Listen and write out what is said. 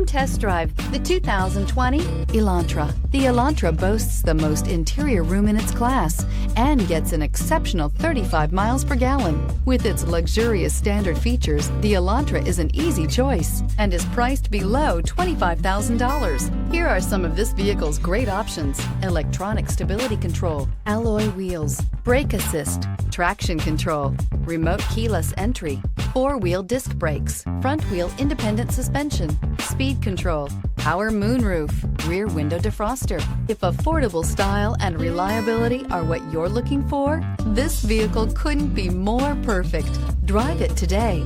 Come test drive the 2020 Elantra. The Elantra boasts the most interior room in its class and gets an exceptional 35 miles per gallon. With its luxurious standard features, the Elantra is an easy choice and is priced below $25,000. Here are some of this vehicle's great options: electronic stability control, alloy wheels, brake assist, traction control, remote keyless entry, four-wheel disc brakes, front-wheel independent suspension, speed control, power moonroof, rear window defroster. If affordable style and reliability are what you're looking for, this vehicle couldn't be more perfect. Drive it today.